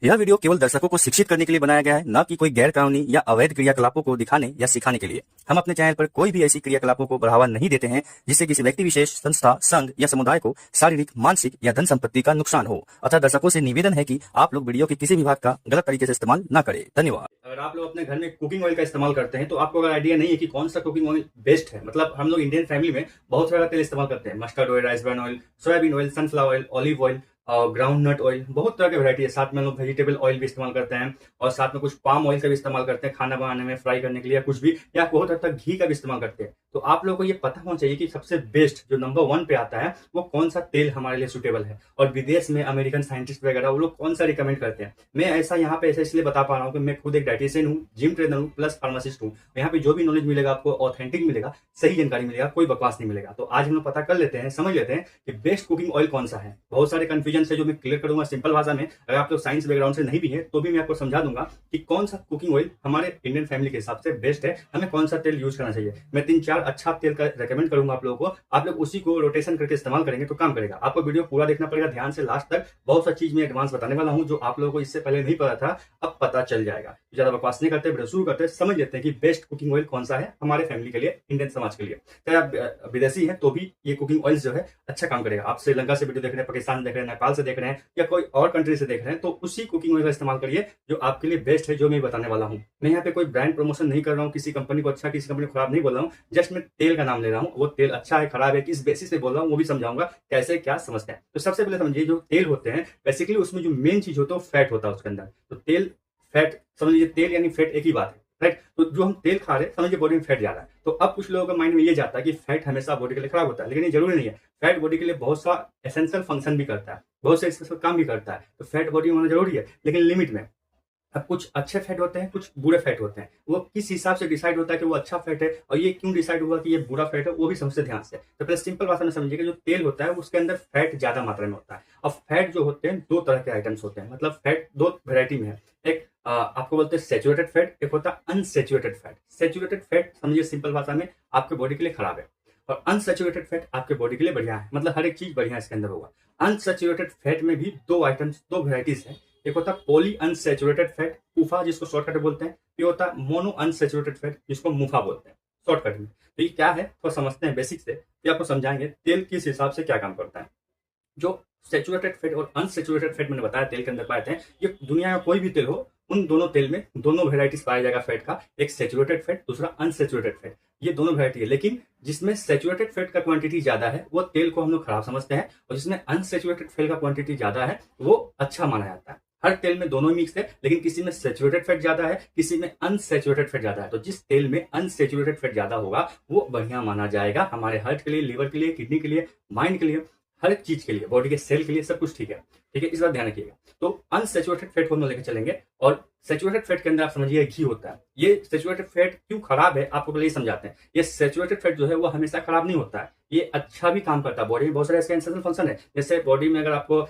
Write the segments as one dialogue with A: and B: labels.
A: यह वीडियो केवल दर्शकों को शिक्षित करने के लिए बनाया गया है, न कि कोई गैर कानूनी या अवैध क्रियाकलापों को दिखाने या सिखाने के लिए। हम अपने चैनल पर कोई भी ऐसी क्रियाकलापों को बढ़ावा नहीं देते हैं जिससे किसी व्यक्ति विशेष, संस्था, संघ या समुदाय को शारीरिक, मानसिक या धन संपत्ति का नुकसान हो। अतः दर्शकों से निवेदन है कि आप लोग वीडियो के किसी भी भाग का गलत तरीके से इस्तेमाल न करें। धन्यवाद। अगर आप लोग अपने घर में कुकिंग ऑयल का इस्तेमाल करते हैं तो आपको अगर आइडिया नहीं है कि कौन सा कुकिंग ऑयल बेस्ट है, मतलब हम लोग इंडियन फैमिली में बहुत सारा तेल इस्तेमाल करते हैं। Mustard oil, rice bran oil, soybean oil, sunflower oil, olive oil और ग्राउंड नट ऑयल, बहुत तरह के वैरायटी है। साथ में हम लोग वेजिटेबल ऑयल भी इस्तेमाल करते हैं और साथ में कुछ पाम ऑयल का भी इस्तेमाल करते हैं खाना बनाने में, फ्राई करने के लिए, कुछ भी, या बहुत हद तक घी का भी इस्तेमाल करते हैं। तो आप लोगों को ये पता होना चाहिए कि सबसे बेस्ट जो नंबर 1 पे आता है वो कौन सा तेल हमारे लिए सुटेबल है। और विदेश में अमेरिकन साइंटिस्ट वगैरह वो लोग कौन सा रिकमेंड करते हैं। मैं ऐसा यहाँ पे ऐसा इसलिए बता पा रहा हूँ कि मैं खुद एक डाइटिशियन हूँ, जिम ट्रेनर हूँ, प्लस फार्मासिस्ट हूँ। यहाँ पे जो भी नॉलेज मिलेगा आपको ऑथेंटिक मिलेगा, सही जानकारी मिलेगा, कोई बकवास नहीं मिलेगा। तो आज हम लोग पता कर लेते हैं, समझ लेते हैं कि बेस्ट कुकिंग ऑयल कौन सा है। बहुत सारे कंफ्यूजन है जो मैं क्लियर करूंगा सिंपल भाषा में। अगर आप लोग साइंस बैकग्राउंड से नहीं भी है तो भी मैं आपको समझा दूंगा कि कौन सा कुकिंग ऑयल हमारे इंडियन फैमिली के हिसाब से बेस्ट है, हमें कौन सा तेल यूज करना चाहिए। मैं 3-4 अच्छा तेल का रेकमेंड करूंगा आप लोगों को, आप लोग उसी को रोटेशन करके इस्तेमाल करेंगे तो काम करेगा। आपको वीडियो पूरा देखना पड़ेगा ध्यान से लास्ट तक। बहुत सा चीज मैं एडवांस बताने वाला हूं जो आप लोगों को इससे पहले नहीं पता था, अब पता चल जाएगा। ज्यादा बकवास नहीं करते, वीडियो शुरू करते हैं, समझ लेते हैं कि बेस्ट कुकिंग ऑयल कौन सा है हमारे फैमिली के लिए, इंडियन समाज के लिए। चाहे आप विदेशी हैं तो भी ये कुकिंग ऑयल जो है अच्छा काम करेगा। आप श्रीलंका से वीडियो देख रहे हैं, पाकिस्तान देख रहे हैं, नेपाल से देख रहे हैं या कोई और कंट्री से देख रहे हैं तो उसी कुकिंग ऑयल का इस्तेमाल करिए जो आपके लिए बेस्ट है, जो मैं बताने वाला हूँ। मैं यहाँ पे कोई ब्रांड प्रमोशन नहीं कर रहा हूँ, किसी कंपनी को अच्छा किसी कंपनी को खराब नहीं बोल रहा हूँ, जस्ट मैं तेल का नाम ले रहा हूँ। वो तेल अच्छा है खराब है किस बेसिस पे बोल रहा हूँ वो भी समझाऊंगा, कैसे क्या समझते हैं। तो सबसे पहले समझिए, जो तेल होते हैं बेसिकली उसमें जो मेन चीज होता है वो फैट होता है उसके अंदर। तो तेल फैट समझिए, तेल यानी फैट एक ही बात है, राइट। तो जो हम तेल खा रहे हैं समझिए बॉडी में फैट जा रहा है। तो अब कुछ लोगों का माइंड में ये जाता है कि फैट हमेशा बॉडी के लिए खराब होता है, लेकिन ये जरूरी नहीं है। फैट बॉडी के लिए बहुत सा एसेंशियल फंक्शन भी करता है, बहुत से एसेंशियल काम भी करता है। तो फैट बॉडी में होना जरूरी है लेकिन लिमिट में। अब कुछ अच्छे फैट होते हैं, कुछ बुरे फैट होते हैं। वो किस हिसाब से डिसाइड होता है कि वो अच्छा फैट है और ये क्यों डिसाइड हुआ कि ये बुरा फैट है, वो भी समझते ध्यान से। तो पहले सिंपल भाषा में समझिए कि जो तेल होता है उसके अंदर फैट ज्यादा मात्रा में होता है। अब फैट जो होते हैं 2 तरह के आइटम्स होते हैं, मतलब फैट 2 वेरायटी में है। एक आपको बोलते हैं सेचुरेटेड फैट, एक होता है अनसेचुरेटेड फैट। सेचुरेटेड फैट समझिए सिंपल भाषा में आपके बॉडी के लिए खराब है और अनसेचुरेटेड फैट आपके बॉडी के लिए बढ़िया है, मतलब हर एक चीज बढ़िया इसके अंदर होगा। अनसेचुरेटेड फैट में भी 2 आइटम्स, 2 वेराइटीज है। एक होता है पॉली अनसेचुरेटेड फैट, पूफा जिसको शॉर्टकट बोलते हैं। ये होता है मोनो अनसेचुरेटेड फैट जिसको मुफा बोलते हैं शॉर्टकट में। तो ये क्या है तो समझते हैं बेसिक से, ये आपको समझाएंगे तेल किस हिसाब से क्या काम करता है। जो सेचुरेटेड फैट और अनसेचुरेटेड फैट मैंने बताया तेल के अंदर पाए थे, ये दुनिया में कोई भी तेल हो उन दोनों तेल में दोनों वेराइटीज पाया जाएगा फैट का, एक सेचुरेटेड फैट दूसरा अनसेचुरेटेड फैट। ये दोनों वेराइटी है, लेकिन जिसमें सेचुरेटेड फैट का क्वांटिटी ज्यादा है वो तेल को हम लोग खराब समझते हैं और जिसमें अनसेचुरेटेड फैट का क्वांटिटी ज्यादा है वो अच्छा माना जाता है। हर तेल में दोनों ही मिक्स है, लेकिन किसी में सेचुरेटेड फैट ज्यादा है, किसी में अनसेचुरेटेड फैट ज्यादा है। तो जिस तेल में अनसेचुरेटेड फैट ज्यादा होगा वो बढ़िया माना जाएगा हमारे हार्ट के लिए, लिवर के लिए, किडनी के लिए, माइंड के लिए, हर एक चीज के लिए, बॉडी के सेल के लिए, सब कुछ ठीक है। ठीक है, इस बात ध्यान रखिएगा। तो अनसेचुरेटेड फैट को हम लेकर चलेंगे और सेचुरेटेड फैट के अंदर आप समझिए घी होता है। ये सेचुरेटेड फैट क्यों खराब है आपको पहले ही समझाते हैं। ये सेचुरेटेड फैट जो है वो हमेशा खराब नहीं होता है, ये अच्छा भी काम करता है। बॉडी में बहुत सारे इसके एसेंशियल फंक्शन है। जैसे बॉडी में अगर आपको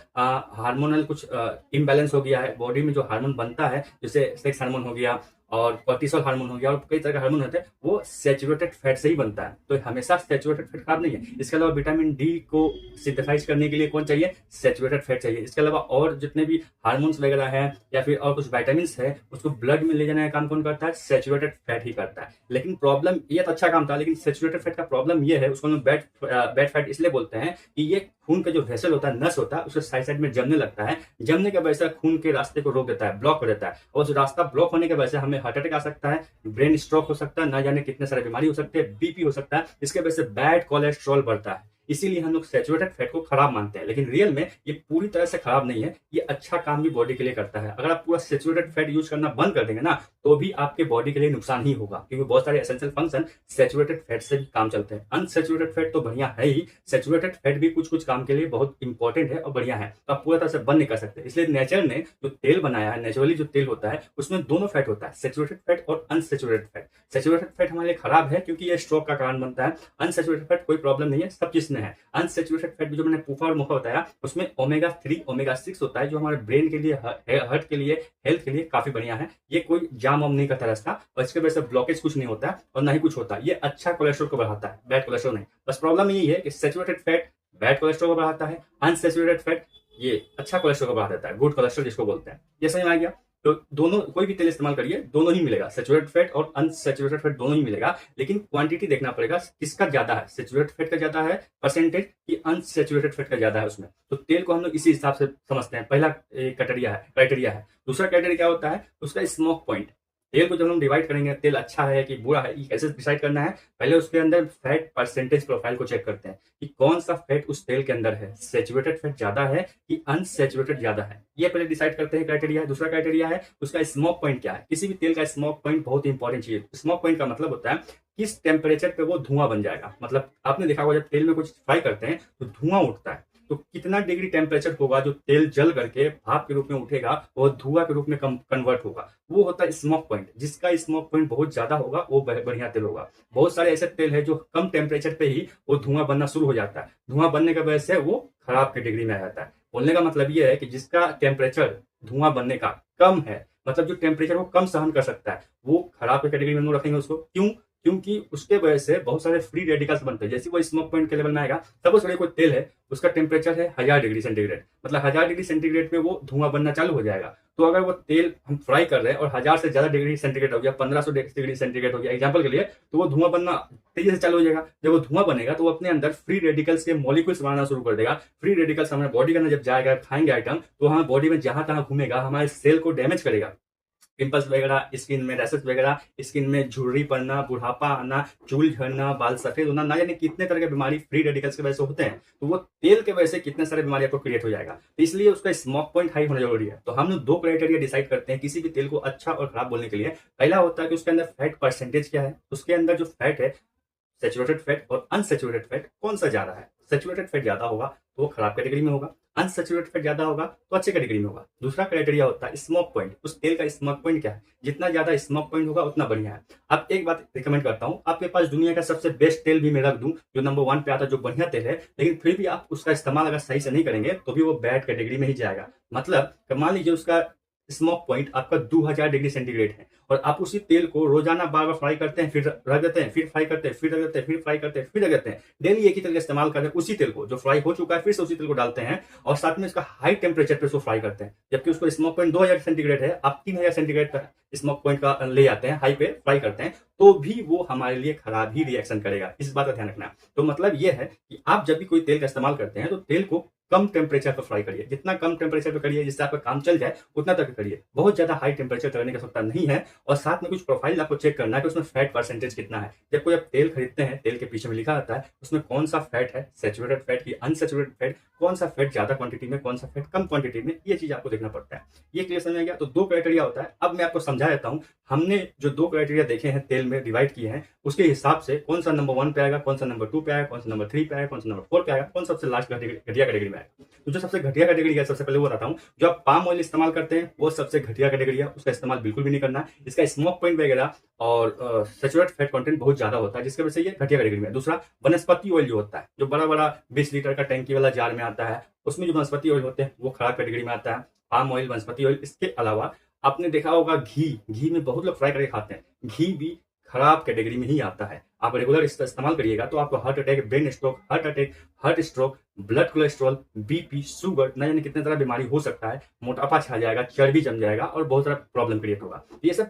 A: हार्मोनल कुछ इम्बैलेंस हो गया है, बॉडी में जो हार्मोन बनता है, जैसे सेक्स हार्मोन हो गया और कोर्टिसोल हार्मोन हो गया और कई तरह के हार्मोन होते हैं, वो सेचुरेटेड फैट से ही बनता है। तो हमेशा सेचुरेटेड फैट खराब नहीं है। इसके अलावा विटामिन डी को सिंथेसाइज करने के लिए कौन चाहिए, सेचुरेटेड फैट चाहिए। इसके अलावा और जितने भी हार्मोन्स वगैरह है या फिर और कुछ विटामिन है उसको ब्लड में ले जाने का काम कौन करता है, सेचुरेटेड फैट ही करता है। लेकिन प्रॉब्लम ये तो अच्छा काम था, लेकिन सेचुरेटेड फैट का प्रॉब्लम ये है, उसको हम बैड फैट इसलिए बोलते हैं कि ये खून का जो वेसल होता है, नस होता है, उसके साइड साइड में जमने लगता है। जमने के वजह से खून के रास्ते को रोक देता है, ब्लॉक कर देता है और उस रास्ता ब्लॉक होने की वजह से हमें हार्ट अटैक आ सकता है, ब्रेन स्ट्रोक हो सकता है, ना जाने कितने सारे बीमारी हो सकते हैं, बीपी हो सकता है। इसके वजह से बैड कोलेस्ट्रॉल बढ़ता है। इसीलिए हम लोग सेचुरेटेड फैट को खराब मानते हैं, लेकिन रियल में ये पूरी तरह से खराब नहीं है, ये अच्छा काम भी बॉडी के लिए करता है। अगर आप पूरा सेचुरेटेड फैट यूज करना बंद कर देंगे ना तो भी आपके बॉडी के लिए नुकसान ही होगा, क्योंकि बहुत सारे एसेंशियल फंक्शन सेचुरेटेड फैट से भी काम चलते हैं। अनसेचुरेटेड फैट तो बढ़िया है ही, सेचुरेटेड फैट भी कुछ कुछ काम के लिए बहुत इंपॉर्टेंट है और बढ़िया है, तो आप पूरी तरह से बंद नहीं कर सकते। इसलिए नेचर ने जो तेल बनाया है, नेचुरली जो तेल होता है उसमें दोनों फैट होता है, सेचुरेटेड फैट और अनसेचुरेटेड फैट। सेचुरेटेड फैट हमारे लिए खराब है क्योंकि ये स्ट्रोक का कारण बनता है। अनसेचुरेटेड फैट कोई प्रॉब्लम नहीं है, सब चीज में है। अनसेचुरेटेड फैट जो मैंने पूफा और मुफा बताया उसमें ओमेगा 3 ओमेगा 6 होता है, जो हमारे ब्रेन के लिए, हार्ट के लिए, हेल्थ के लिए काफी बढ़िया है। ये कोई जाम वाम नहीं करता रास्ता और इसके वजह से ब्लॉकेज कुछ नहीं होता है और ना ही कुछ होता है। ये अच्छा कोलेस्ट्रॉल को बढ़ाता है, बैड कोलेस्ट्रॉल नहीं। बस प्रॉब्लम यही है कि सेचुरेटेड फैट बैड कोलेस्ट्रॉल को बढ़ाता है, अनसेचुरेटेड फैट ये अच्छा कोलेस्ट्रॉल को बढ़ा देता है, गुड कोलेस्ट्रॉल जिसको बोलते हैं। ये समझ में आ गया। तो दोनों कोई भी तेल इस्तेमाल करिए, दोनों ही मिलेगा, सैचुरेटेड फैट और अनसैचुरेटेड फैट दोनों ही मिलेगा, लेकिन क्वांटिटी देखना पड़ेगा किसका ज्यादा है, सैचुरेटेड फैट का ज्यादा है परसेंटेज कि अनसैचुरेटेड फैट का ज्यादा है उसमें। तो तेल को हम लोग इसी हिसाब से समझते हैं। पहला क्राइटेरिया है। दूसरा क्राइटेरिया क्या होता है, उसका स्मोक पॉइंट। तेल को जब हम डिवाइड करेंगे, तेल अच्छा है कि बुरा है, ये कैसे डिसाइड करना है, पहले उसके अंदर फैट परसेंटेज प्रोफाइल को चेक करते हैं कि कौन सा फैट उस तेल के अंदर है, सैचुरेटेड फैट ज्यादा है कि अनसैचुरेटेड ज्यादा है, ये पहले डिसाइड करते हैं क्राइटेरिया। दूसरा क्राइटेरिया है उसका स्मोक पॉइंट क्या है। किसी भी तेल का स्मोक पॉइंट बहुत इंपॉर्टेंट चीज है। स्मोक पॉइंट का मतलब होता है किस टेम्परेचर पे वो धुआं बन जाएगा। मतलब आपने देखा होगा जब तेल में कुछ फ्राई करते हैं तो धुआं उठता है, तो कितना डिग्री टेम्परेचर होगा जो तेल जल करके भाप के रूप में उठेगा, वो धुआं के रूप में कन्वर्ट होगा, वो होता है स्मोक पॉइंट। जिसका स्मोक पॉइंट बहुत ज्यादा होगा वो बढ़िया तेल होगा। बहुत सारे ऐसे तेल है जो कम टेम्परेचर पे ही वो धुआं बनना शुरू हो जाता है, धुआं बनने की वजह से वो खराब कैटेगरी में आ जाता है। बोलने का मतलब ये है कि जिसका टेम्परेचर धुआं बनने का कम है, मतलब जो टेम्परेचर वो कम सहन कर सकता है, वो खराब कैटेगरी में रखेंगे उसको। क्यों? क्योंकि उसके वजह से बहुत सारे फ्री रेडिकल्स बनते हैं। जैसे वो स्मोक पॉइंट के लेवल में आएगा, सपोज करिए कोई तेल है, उसका टेम्परेचर है 1000 डिग्री सेंटीग्रेड, मतलब 1000 डिग्री सेंटीग्रेड पे वो धुआं बनना चालू हो जाएगा। तो अगर वो तेल हम फ्राई कर रहे हैं और 1000 से ज्यादा डिग्री सेंटीग्रेड हो गया, 1500 डिग्री सेंटीग्रेड हो गया एग्जाम्पल के लिए, तो वो धुआं बनना तेजी से चालू हो जाएगा। जब वो धुआं बनेगा तो वो अपने अंदर फ्री रेडिकल्स के मॉलिक्यूल्स बनाना शुरू कर देगा। फ्री रेडिकल्स हमारे बॉडी के अंदर जब जाएगा, खाएंगे आइटम, तो हमारे बॉडी में जहां तहां घूमेगा, हमारे सेल को डैमेज करेगा। पिंपल्स वगैरह, स्किन में रैशेस वगैरह, स्किन में झुर्री पड़ना, बुढ़ापा आना, चूल झड़ना, बाल सफेद होना, ना जाने कितने तरह के बीमारी फ्री रेडिकल्स की वजह से होते हैं। तो वो तेल के वजह से कितने सारे बीमारी आपको क्रिएट हो जाएगा। तो इसलिए उसका स्मोक पॉइंट हाई होना जरूरी है। तो हम लोग 2 क्राइटेरिया डिसाइड करते हैं किसी भी तेल को अच्छा और खराब बोलने के लिए। पहला होता है कि उसके अंदर फैट परसेंटेज क्या है, उसके अंदर जो फैट है, सैचुरेटेड फैट और अनसैचुरेटेड फैट कौन सा ज्यादा है। सैचुरेटेड फैट ज्यादा होगा तो वो खराब कैटेगरी में होगा, अनसैचुरेटेड फैट ज्यादा होगा तो अच्छे कैटेगरी में होगा। दूसरा क्राइटेरिया होता है स्मोक पॉइंट। उस तेल का स्मोक पॉइंट क्या है, जितना ज्यादा स्मोक पॉइंट होगा उतना बढ़िया है। अब एक बात रिकमेंड करता हूं, आपके पास दुनिया का सबसे बेस्ट तेल भी मैं रख दूं जो नंबर 1 पे आता है, जो बढ़िया तेल है, लेकिन फिर भी आप उसका इस्तेमाल अगर सही से नहीं करेंगे तो भी वो बैड कैटेगरी में ही जाएगा। मतलब मान लीजिए उसका स्मोक पॉइंट आपका 2000 डिग्री सेंटीग्रेड है और आप उसी तेल को रोजाना बार बार फ्राई करते हैं, फिर रख देते हैं, फिर फ्राई करते हैं, फिर रख देते हैं, फिर फ्राई करते हैं, फिर रख देते हैं, डेली एक ही तेल का इस्तेमाल करते हैं, उसी तेल को जो फ्राई हो चुका है फिर से उसी तेल को डालते हैं और साथ में इसका हाई टेम्परेचर पे उसको फ्राई करते हैं, जबकि उसको स्मोक पॉइंट 2000 सेंटीग्रेड है, आप 3000 सेंटीग्रेड पर स्मोक पॉइंट का ले आते हैं, हाई पे फ्राई करते हैं, तो भी वो हमारे लिए खराब ही रिएक्शन करेगा। इस बात का ध्यान रखना। तो मतलब ये है कि आप जब भी कोई तेल का इस्तेमाल करते हैं तो तेल को कम टेम्परेचर पर फ्राई करिए, जितना कम टेम्परेचर पर करिए जिससे आपका काम चल जाए उतना तक करिए। बहुत ज्यादा हाई टेम्परेचर करने की आवश्यकता नहीं है। और साथ में कुछ प्रोफाइल आपको चेक करना है कि उसमें फैट परसेंटेज कितना है। जब कोई आप तेल खरीदते हैं, तेल के पीछे में लिखा रहता है उसमें कौन सा फैट है, सैचुरेटेड फैट की अनसैचुरेटेड फैट, कौन सा फैट ज्यादा क्वांटिटी में, कौन सा फैट कम क्वांटिटी में, ये चीज आपको देखना पड़ता है। ये क्लियर समझ में गया। तो 2 क्राइटेरिया होता है। अब मैं आपको समझा देता हूं, हमने जो 2 क्राइटेरिया देखे हैं तेल में डिवाइड किए हैं, उसके हिसाब से कौन सा नंबर 1 पे आएगा, कौन सा नंबर 2 पे आएगा, कौन सा नंबर 3 पे आएगा, कौन सा नंबर 4 पे आएगा, कौन सबसे लास्ट घटिया कैटेगरी में आएगा। तो जो सबसे घटिया कैटेगरी है, सबसे पहले वो बताता हूं, जो आप पाम ऑयल इस्तेमाल करते हैं वो सबसे घटिया कैटेगरी है, उसका इस्तेमाल बिल्कुल भी नहीं करना। इसका स्मोक पॉइंट वगैरह और सैचुरेटेड फैट कंटेंट बहुत ज्यादा होता है, जिसकी वजह से ये घटिया कैटेगरी में। दूसरा, वनस्पति ऑयल जो होता है, जो बड़ा बड़ा 20 लीटर का टैंकी वाला जार में आता है, उसमें जो वनस्पति ऑयल होते हैं वो खराब कैटेगरी में आता है। पाम ऑयल, वनस्पति ऑयल। इसके अलावा आपने देखा होगा घी में बहुत लोग फ्राई करके खाते हैं, घी भी खराब कैटेगरी में ही आता है। आप रेगुलर इसका इस्तेमाल करिएगा तो आपको heart attack, brain stroke, heart stroke, blood cholesterol, BP, sugar, न जाने कितने तरह बीमारी हो सकता है, मोटापा छा जाएगा, चर्बी जम जाएगा और बहुत सारा प्रॉब्लम क्रिएट होगा। ये सब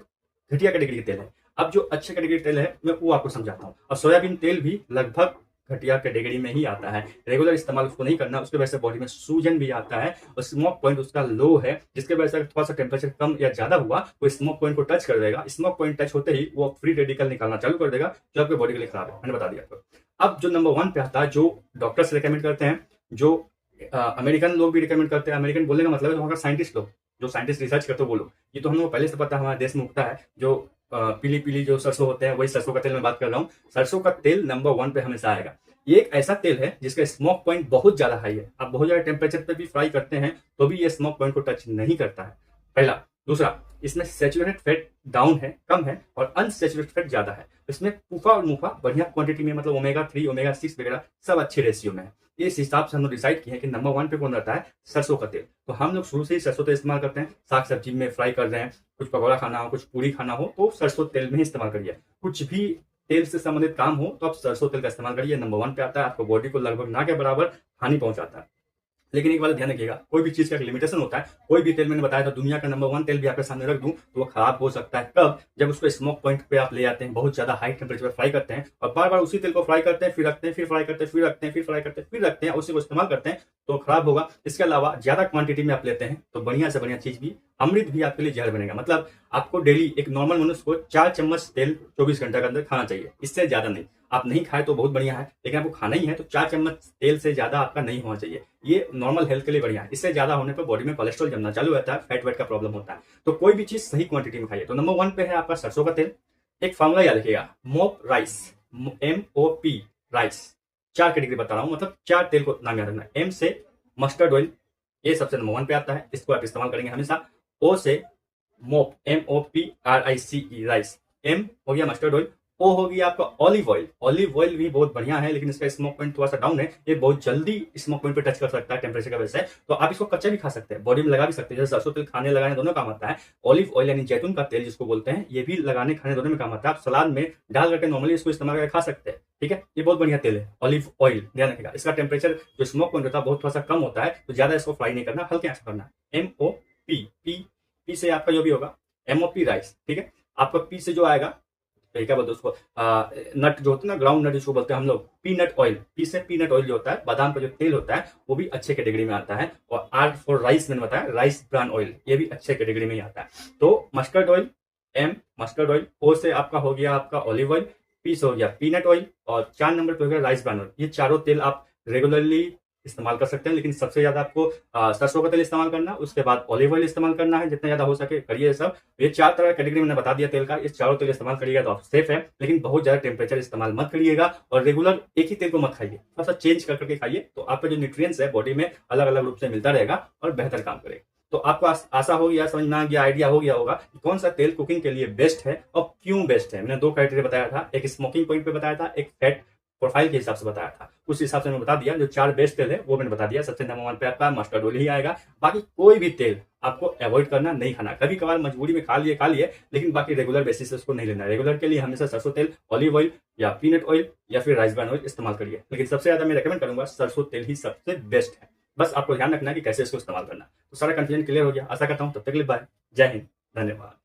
A: घटिया कैटेगरी के तेल है। अब जो अच्छे कैटेगरी तेल है मैं वो आपको समझाता हूँ। और सोयाबीन तेल भी लगभग घटिया कैटेगरी में ही आता है। रेगुलर इस्तेमाल उसको नहीं करना, उसके वजह से बॉडी में सूजन भी आता है और स्मोक पॉइंट उसका लो है, जिसके वजह से थोड़ा सा टेम्परेचर कम या ज्यादा हुआ वो स्मोक पॉइंट को टच कर देगा। स्मोक पॉइंट टच होते ही वो फ्री रेडिकल निकालना चालू कर देगा जो आपके बॉडी के लिए खराब है। मैंने बता दिया आपको। अब जो नंबर 1 पे आता है, जो डॉक्टर्स रिकमेंड करते हैं, जो अमेरिकन लोग भी रिकमेंड करते हैं, अमेरिकन बोलने का मतलब है वहाँ का साइंटिस्ट लोग, जो साइंटिस्ट रिसर्च करते हैं वो लोग, ये तो हम लोग पहले से पता है हमारे देश में उगता है, जो पीली पीली जो सरसों होते हैं, वही सरसों का तेल मैं बात कर रहा हूँ। सरसों का तेल नंबर 1 पे हमेशा आएगा। ये एक ऐसा तेल है जिसका स्मोक पॉइंट बहुत ज्यादा हाई है। आप बहुत ज्यादा टेम्परेचर पे भी फ्राई करते हैं तो भी ये स्मोक पॉइंट को टच नहीं करता है, पहला। दूसरा, इसमें सैचुरेटेड फैट डाउन है, कम है, और अनसैचुरेटेड फैट ज्यादा है। इसमें पूफा और मुफा बढ़िया क्वांटिटी में, मतलब ओमेगा 3, ओमेगा 6 वगैरह सब अच्छे रेशियो में है। इस हिसाब से हम लोग डिसाइड किए हैं कि नंबर 1 पे कौन रहता है, सरसों का तेल। तो हम लोग शुरू से ही सरसों तेल इस्तेमाल करते हैं। साग सब्जी में फ्राई कर रहे हैं, कुछ पकौड़ा खाना हो, कुछ पूरी खाना हो तो सरसों तेल में ही इस्तेमाल करिए। कुछ भी तेल से संबंधित काम हो तो आप सरसों तेल का इस्तेमाल करिए। नंबर 1 पे आता है, आपको बॉडी को लगभग ना के बराबर हानि पहुंचाता है। लेकिन एक बात ध्यान रखिएगा, कोई भी चीज का एक लिमिटेशन होता है। कोई भी तेल मैंने बताया था, दुनिया का नंबर 1 तेल भी आपके सामने रख दूं तो वो खराब हो सकता है। कब? जब उसको स्मोक पॉइंट पे आप ले जाते हैं, बहुत ज्यादा हाई टेम्परेचर पे फ्राई करते हैं और बार बार उसी तेल को फ्राई करते हैं, फिर रखते हैं, फिर फ्राई करते हैं, फिर रखते हैं, फिर फ्राई करते हैं, फिर रखते हैं, उसी को इस्तेमाल करते हैं तो खराब होगा। इसके अलावा ज्यादा क्वांटिटी में आप लेते हैं तो बढ़िया से बढ़िया चीज भी, अमृत भी आपके लिए जहर बनेगा। मतलब आपको डेली एक नॉर्मल मनुष्य को 4 चम्मच तेल 24 घंटे के अंदर खाना चाहिए, इससे ज्यादा नहीं। आप नहीं खाए तो बहुत बढ़िया है, लेकिन आपको खाना ही है तो 4 चम्मच तेल से ज्यादा आपका नहीं होना चाहिए। ये नॉर्मल हेल्थ के लिए बढ़िया है। इससे ज्यादा होने पर बॉडी में कोलेस्ट्रॉल जमना चालू होता है, फैट वेट का प्रॉब्लम होता है। तो कोई भी चीज सही क्वांटिटी में खाइए। तो नंबर 1 पे है आपका सरसों का तेल। एक फॉर्मूला याद रखिएगा, मोप राइस, MOP राइस। 4 कैटेगरी बता रहा हूं, मतलब 4 तेल को नाम याद रखना। M से मस्टर्ड ऑयल, ये सबसे नंबर 1 पे आता है, इसको आप इस्तेमाल करेंगे हमेशा। O से मोप, MOPRICE राइस। M हो गया मस्टर्ड ऑयल। ओ हो गया आपका ऑलिव ऑयल। ऑलिव ऑयल भी बहुत बढ़िया है, लेकिन इसका स्मोक पॉइंट थोड़ा सा डाउन है, ये बहुत जल्दी स्मोक पॉइंट पे टच कर सकता है टेम्परेचर की वजह से। तो आप इसको कच्चा भी खा सकते हैं, बॉडी में लगा भी सकते हैं, जैसे सरसों तेल खाने लगाने दोनों काम आता है। ऑलिव ऑयल यानी जैतून का तेल जिसको बोलते हैं, ये भी लगाने खाने दोनों में काम आता है। आप सलाद में डाल करके नॉर्मली इसको इस्तेमाल करके खा सकते हैं। ठीक है, ये बहुत बढ़िया तेल है ऑलिव ऑयल, ध्यान रखिएगा। इसका टेम्परेचर जो स्मोक पॉइंट होता है बहुत थोड़ा सा कम होता है, तो ज्यादा इसको फ्राई नहीं करना, हल्के आंच करना। MOP, पी से आपका जो भी होगा MOP राइस। ठीक है, आपका पी से जो आएगा, क्या बोलते हैं उसको, नट जो होता है ना, ग्राउंड नट जिसको बोलते हैं हम लोग, पीनट ऑयल। पी से पीनट ऑयल जो होता है, बादाम का जो तेल होता है, वो भी अच्छे कैटेगरी में आता है। और R फॉर राइस मैंने बताया, राइस ब्रान ऑयल, ये भी अच्छे कैटेगरी में ही आता है। तो mustard oil, M mustard oil. O से आपका हो गया आपका ऑलिव ऑयल। P से हो गया पीनट ऑयल और 4 नंबर पे हो गया राइस ब्रान ऑयल। ये चारों तेल आप रेगुलरली इस्तेमाल कर सकते हैं, लेकिन सबसे ज्यादा आपको सरसों का तेल इस्तेमाल करना, उसके बाद ऑलिव ऑयल इस्तेमाल करना है, जितना ज्यादा हो सके करिए सब। ये 4 तरह कैटेगरी मैंने बता दिया तेल का, इस चारों तेल इस्तेमाल करिएगा तो आप सेफ है। लेकिन बहुत ज्यादा टेम्परेचर इस्तेमाल मत करिएगा और रेगुलर एक ही तेल को मत खाइए, थोड़ा सा चेंज कर करके खाइए, तो आपका जो न्यूट्रिएंट्स है बॉडी में अलग अलग रूप से मिलता रहेगा और बेहतर काम करेगा। तो आपको आशा हो गया, समझ में आ गया, आइडिया हो गया होगा कि कौन सा तेल कुकिंग के लिए बेस्ट है और क्यों बेस्ट है। मैंने 2 क्राइटेरिया बताया था, एक स्मोकिंग पॉइंट पे बताया था, एक फैट प्रोफाइल के हिसाब से बताया था। उस हिसाब से मैंने बता दिया, जो 4 बेस्ट तेल है वो मैंने बता दिया। सबसे नंबर 1 पे आपका मस्टर्ड ऑयल ही आएगा। बाकी कोई भी तेल आपको अवॉइड करना, नहीं खाना। कभी कभार मजबूरी में खा लिए, लेकिन बाकी रेगुलर बेसिस से उसको नहीं लेना। रेगुलर के लिए हमेशा सरसों तेल, ऑलिव ऑयल या पीनट ऑयल या फिर राइस ब्रान ऑयल इस्तेमाल करिए। लेकिन सबसे ज्यादा मैं रेकमेंड करूंगा सरसों तेल ही सबसे बेस्ट है। बस आपको ध्यान रखना है कि कैसे इसको इस्तेमाल करना। तो सारा कंफ्यूजन क्लियर हो गया, आशा करता हूं। तब तक के लिए बाय, जय हिंद, धन्यवाद।